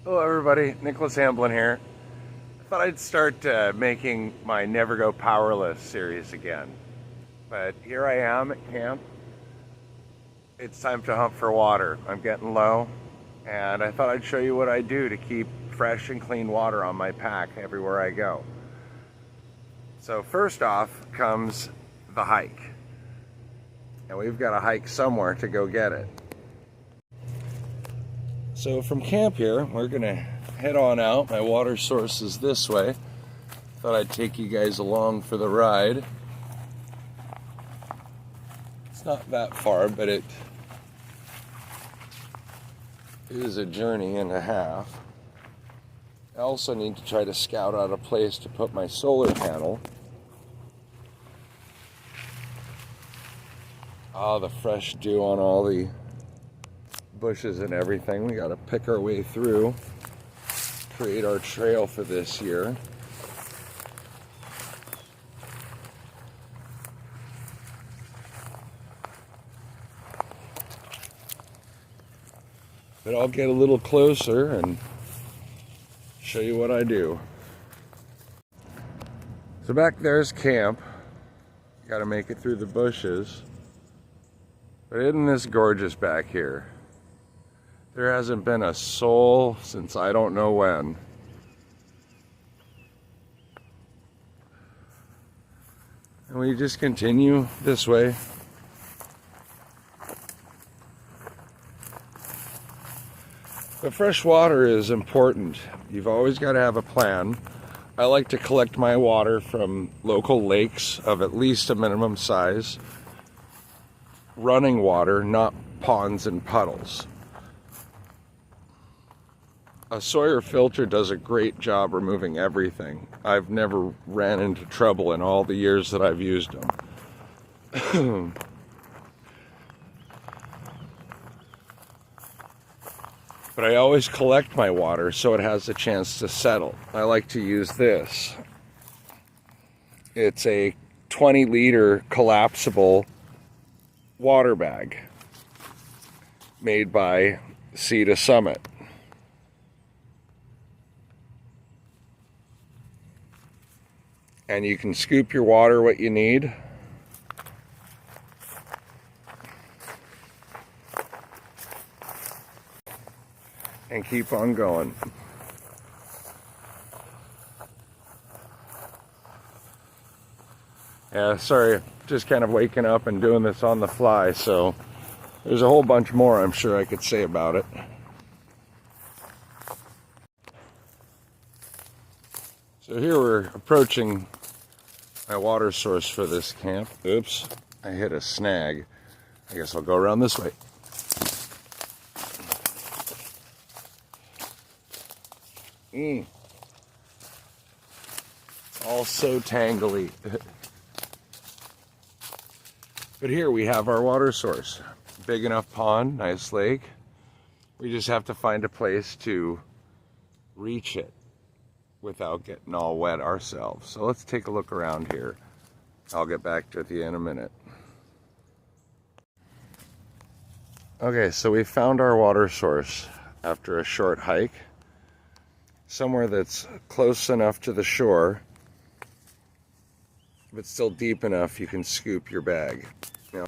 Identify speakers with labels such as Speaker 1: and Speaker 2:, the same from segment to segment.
Speaker 1: Hello everybody, Nicholas Hamblin here. I thought I'd start making my NeverGoPowerless series again. But here I am at camp. It's time to hunt for water. I'm getting low, and I thought I'd show you what I do to keep fresh and clean water on my pack everywhere I go. So first off comes the hike. And we've got to hike somewhere to go get it. So from camp here, we're gonna head on out. My water source is this way. Thought I'd take you guys along for the ride. It's not that far, but it is a journey and a half. I also need to try to scout out a place to put my solar panel. Ah, the fresh dew on all the bushes and everything. We got to pick our way through, create our trail for this year. But I'll get a little closer and show you what I do. So back there's camp. Got to make it through the bushes. But isn't this gorgeous back here? There hasn't been a soul since I don't know when. And we just continue this way. But fresh water is important. You've always got to have a plan. I like to collect my water from local lakes of at least a minimum size. Running water, not ponds and puddles. A Sawyer filter does a great job removing everything. I've never ran into trouble in all the years that I've used them. But I always collect my water so it has a chance to settle. I like to use this. It's a 20-liter collapsible water bag made by Sea to Summit. And you can scoop your water what you need. And keep on going. Yeah, sorry, just kind of waking up and doing this on the fly, so there's a whole bunch more I'm sure I could say about it. So here we're approaching my water source for this camp. Oops, I hit a snag. I guess I'll go around this way. All so tangly. But here we have our water source. Big enough pond, nice lake. We just have to find a place to reach it without getting all wet ourselves. So let's take a look around here. I'll get back to you in a minute. Okay, so we found our water source after a short hike. Somewhere that's close enough to the shore, but still deep enough you can scoop your bag. Now,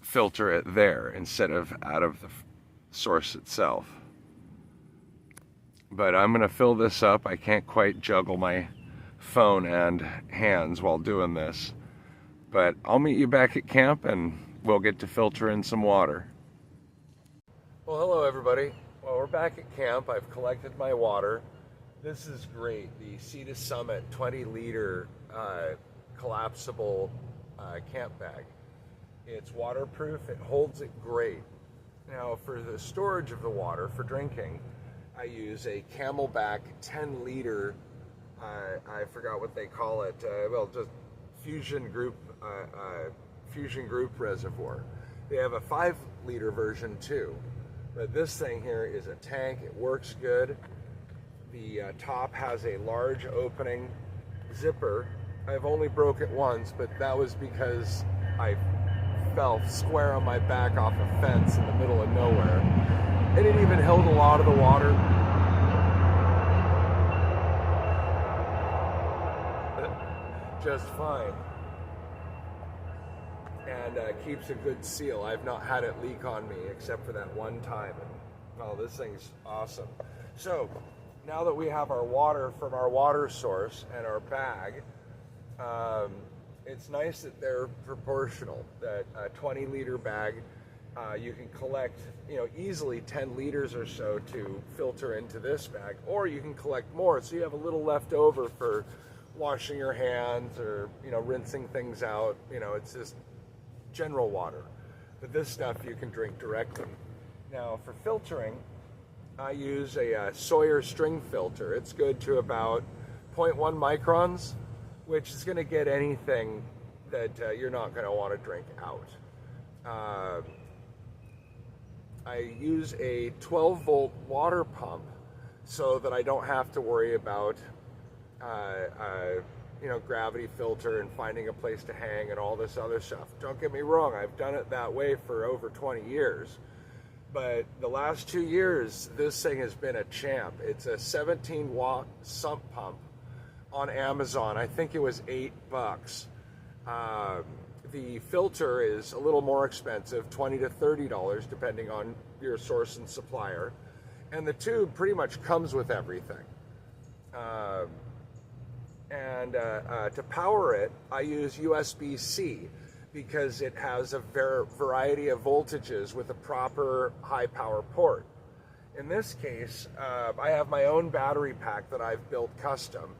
Speaker 1: filter it there instead of out of the source itself. But I'm gonna fill this up. I can't quite juggle my phone and hands while doing this. But I'll meet you back at camp and we'll get to filter in some water. Well, hello everybody. Well, we're back at camp. I've collected my water. This is great. The Sea to Summit 20-liter collapsible camp bag. It's waterproof. It holds it great. Now, for the storage of the water for drinking, I use a CamelBak 10-liter, I forgot what they call it, well, just fusion group reservoir. They have a 5-liter version too, but this thing here is a tank. It works good. The top has a large opening zipper. I've only broke it once, but that was because I fell square on my back off a fence in the middle of nowhere. And it even held a lot of the water. Just fine. And keeps a good seal. I've not had it leak on me except for that one time. And, oh, this thing's awesome. So now that we have our water from our water source and our bag, it's nice that they're proportional. That a 20-liter bag, you can collect, easily 10 liters or so to filter into this bag, or you can collect more, so you have a little left over for washing your hands or, rinsing things out. It's just general water. But this stuff you can drink directly. Now, for filtering, I use a Sawyer string filter. It's good to about 0.1 microns, which is going to get anything that you're not going to want to drink out. I use a 12-volt water pump so that I don't have to worry about gravity filter and finding a place to hang and all this other stuff. Don't get me wrong, I've done it that way for over 20 years. But the last 2 years, this thing has been a champ. It's a 17-watt sump pump on Amazon. I think it was $8. The filter is a little more expensive, $20 to $30, depending on your source and supplier. And the tube pretty much comes with everything. To power it, I use USB-C because it has a variety of voltages with a proper high power port. In this case, I have my own battery pack that I've built custom,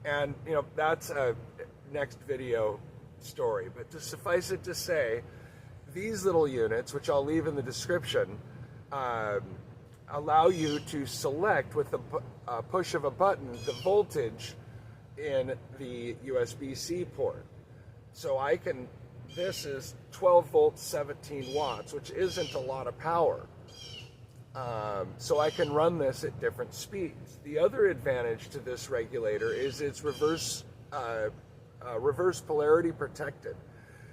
Speaker 1: and that's a next video story. But to suffice it to say, these little units, which I'll leave in the description, allow you to select with the push of a button the voltage in the USB-C port. So this is 12 volts, 17 watts, which isn't a lot of power. So I can run this at different speeds. The other advantage to this regulator is it's reverse polarity protected.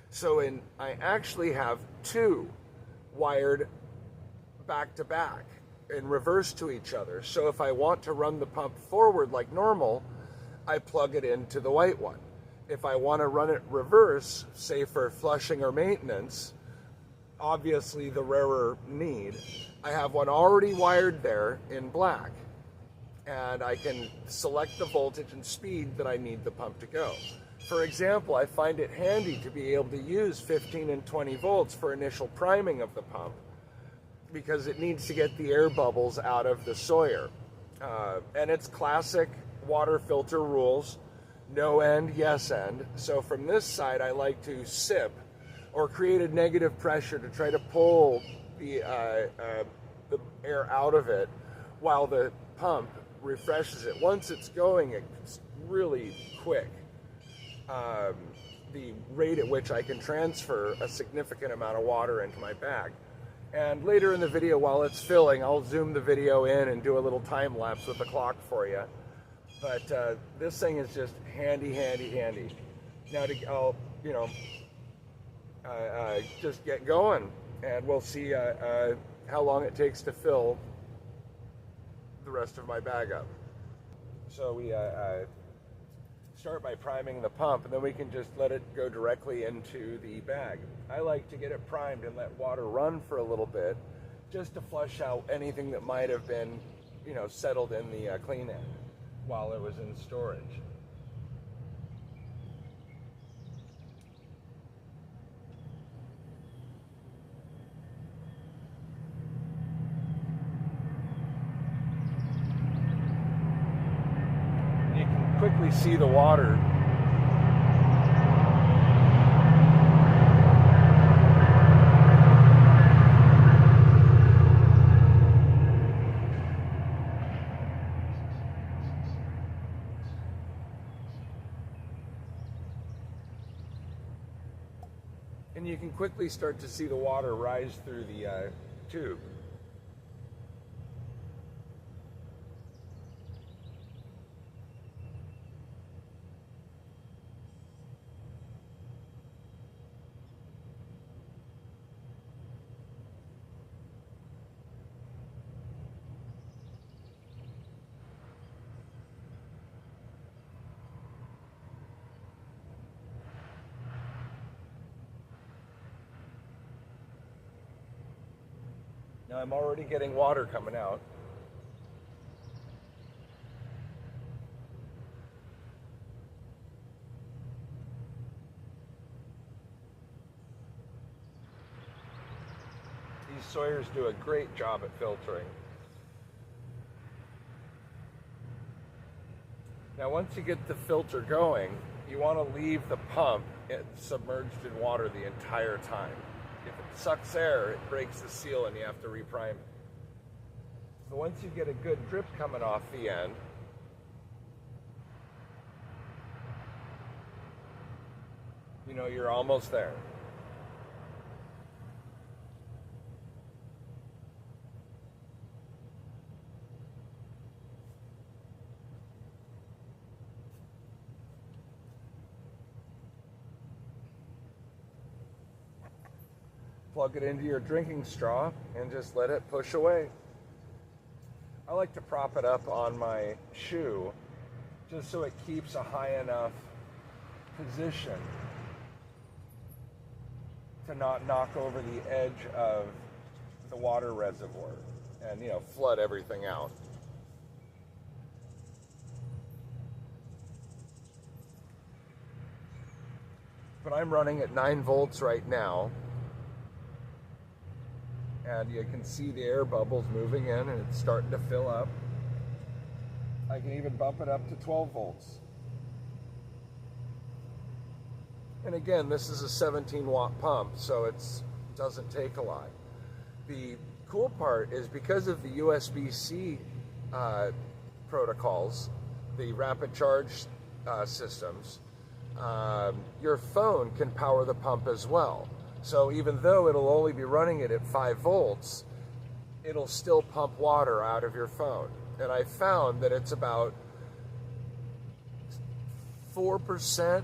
Speaker 1: So I actually have two wired back to back in reverse to each other. So if I want to run the pump forward like normal, I plug it into the white one. If I want to run it reverse, say for flushing or maintenance, obviously the rarer need, I have one already wired there in black. And I can select the voltage and speed that I need the pump to go. For example, I find it handy to be able to use 15 and 20 volts for initial priming of the pump, because it needs to get the air bubbles out of the Sawyer. And it's classic water filter rules: no end, yes end. So from this side, I like to sip or create a negative pressure to try to pull the air out of it while the pump refreshes it. Once it's going, it's really quick. The rate at which I can transfer a significant amount of water into my bag. And later in the video, while it's filling, I'll zoom the video in and do a little time lapse with the clock for you. But this thing is just handy, handy, handy. Now I'll just get going, and we'll see how long it takes to fill the rest of my bag up. So we start by priming the pump, and then we can just let it go directly into the bag. I like to get it primed and let water run for a little bit, just to flush out anything that might have been, settled in the clean end while it was in storage. You can quickly see the water and you can quickly start to see the water rise through the tube. Now I'm already getting water coming out. These Sawyers do a great job at filtering. Now once you get the filter going, you want to leave the pump submerged in water the entire time. If it sucks air, it breaks the seal and you have to reprime it. So once you get a good drip coming off the end, you know you're almost there. Plug it into your drinking straw and just let it push away. I like to prop it up on my shoe just so it keeps a high enough position to not knock over the edge of the water reservoir and, you know, flood everything out. But I'm running at 9 volts right now. And you can see the air bubbles moving in and it's starting to fill up. I can even bump it up to 12 volts. And again, this is a 17-watt pump, so it doesn't take a lot. The cool part is because of the USB-C protocols, the rapid charge systems, your phone can power the pump as well. So even though it'll only be running it at 5 volts, it'll still pump water out of your phone. And I found that it's about 4%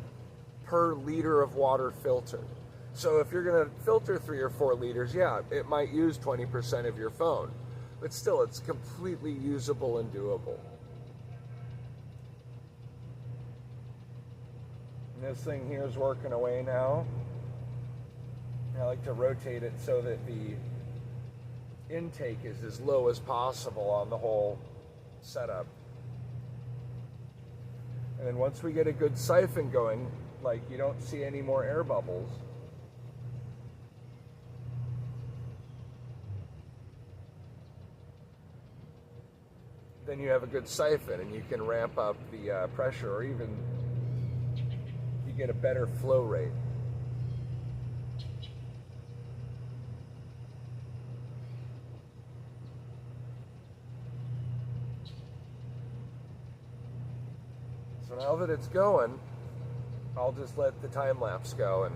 Speaker 1: per liter of water filtered. So if you're gonna filter 3 or 4 liters, yeah, it might use 20% of your phone, but still it's completely usable and doable. And this thing here is working away now. I like to rotate it so that the intake is as low as possible on the whole setup. And then once we get a good siphon going, like you don't see any more air bubbles, then you have a good siphon and you can ramp up the pressure, or even you get a better flow rate. So now that it's going, I'll just let the time lapse go and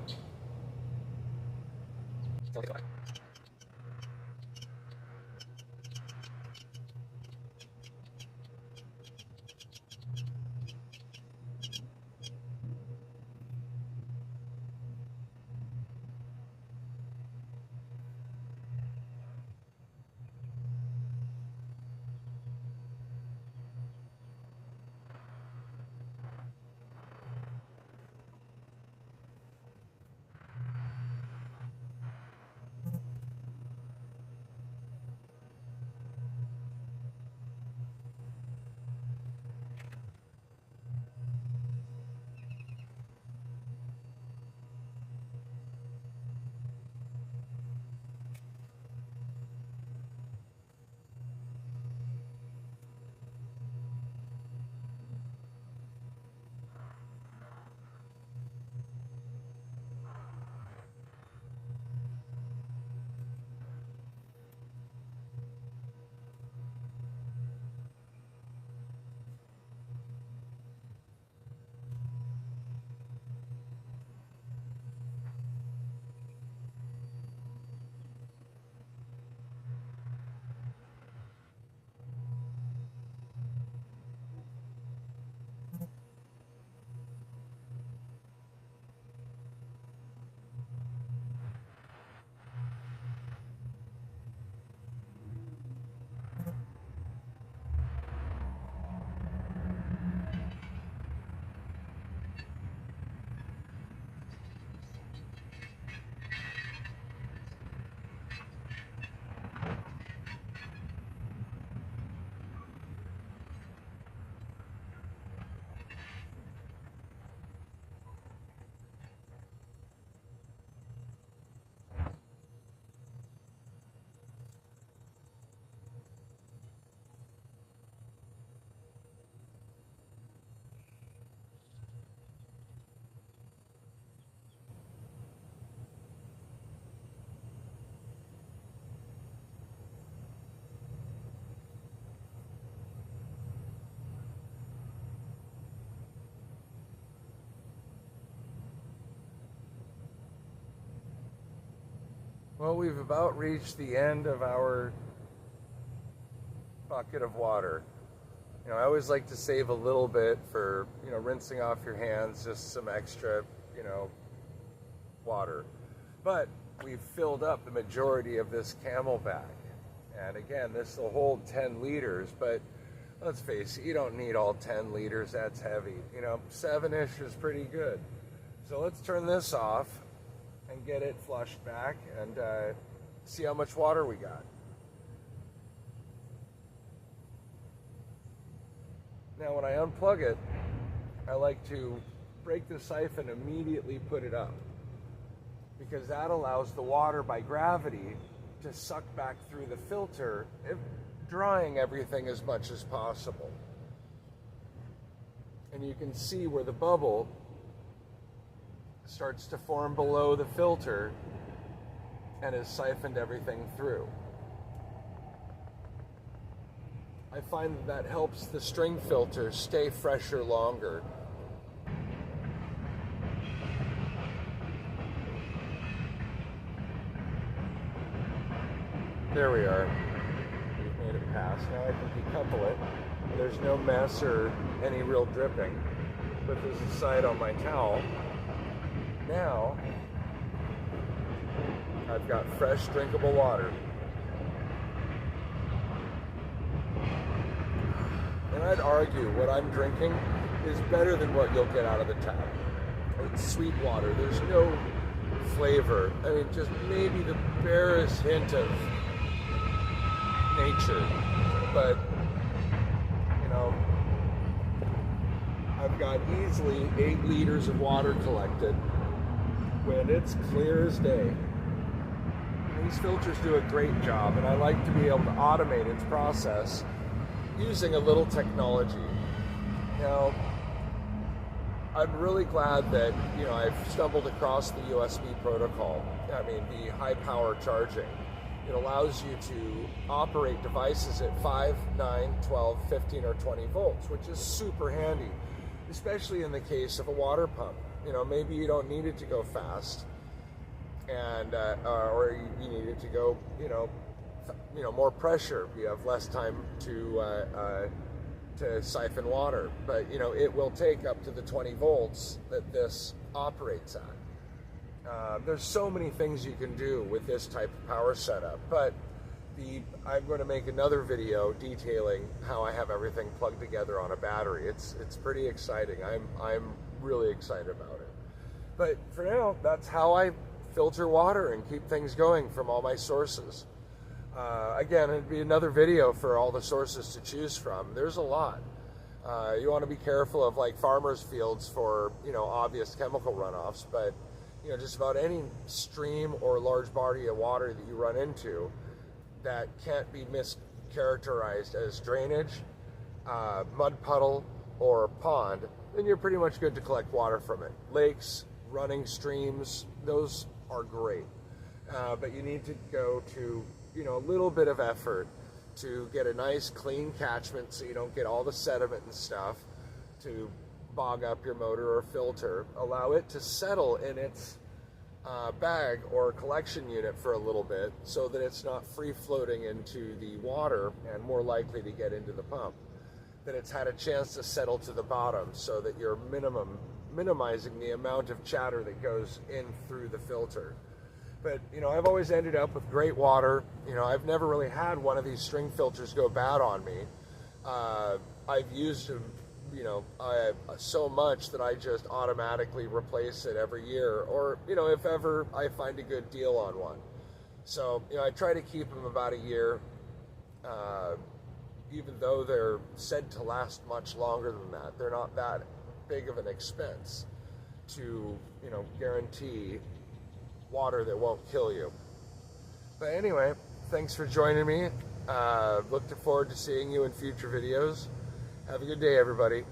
Speaker 1: Well, we've about reached the end of our bucket of water. You know, I always like to save a little bit for, you know, rinsing off your hands, just some extra, you know, water. But we've filled up the majority of this CamelBak. And again, this will hold 10 liters, but let's face it, you don't need all 10 liters, that's heavy. You know, 7-ish is pretty good. So let's turn this off and get it flushed back and see how much water we got. Now when I unplug it, I like to break the siphon and immediately put it up, because that allows the water by gravity to suck back through the filter, drying everything as much as possible. And you can see where the bubble starts to form below the filter and has siphoned everything through. I find that helps the string filter stay fresher longer. There we are. We've made it pass. Now I can decouple it. There's no mess or any real dripping. Put this aside on my towel. Now I've got fresh drinkable water. And I'd argue what I'm drinking is better than what you'll get out of the tap. It's sweet water. There's no flavor. I mean, just maybe the barest hint of nature. But, you know, I've got easily 8 liters of water collected when it's clear as day. These filters do a great job, and I like to be able to automate its process using a little technology. Now, I'm really glad that, you know, I've stumbled across the USB protocol. I mean, the high power charging. It allows you to operate devices at 5, 9, 12, 15, or 20 volts, which is super handy, especially in the case of a water pump. You know, maybe you don't need it to go fast, and or you need it to go, you know, more pressure. You have less time to siphon water, but you know, it will take up to the 20 volts that this operates at. There's so many things you can do with this type of power setup, but I'm going to make another video detailing how I have everything plugged together on a battery. It's pretty exciting. I'm really excited about it. But for now, that's how I filter water and keep things going from all my sources. Again, it'd be another video for all the sources to choose from. There's a lot. You want to be careful of like farmers' fields for, you know, obvious chemical runoffs, but you know, just about any stream or large body of water that you run into that can't be mischaracterized as drainage, mud puddle, or pond, then you're pretty much good to collect water from it. Lakes, running streams, those are great. But you need to go to, you know, a little bit of effort to get a nice clean catchment so you don't get all the sediment and stuff to bog up your motor or filter. Allow it to settle in its bag or collection unit for a little bit so that it's not free floating into the water and more likely to get into the pump. That it's had a chance to settle to the bottom so that you're minimizing the amount of chatter that goes in through the filter. But, you know, I've always ended up with great water. You know, I've never really had one of these string filters go bad on me. I've used them, you know, so much that I just automatically replace it every year, or, you know, if ever I find a good deal on one. So, you know, I try to keep them about a year, even though they're said to last much longer than that. They're not that big of an expense to, you know, guarantee water that won't kill you. But anyway, thanks for joining me. Looking forward to seeing you in future videos. Have a good day, everybody.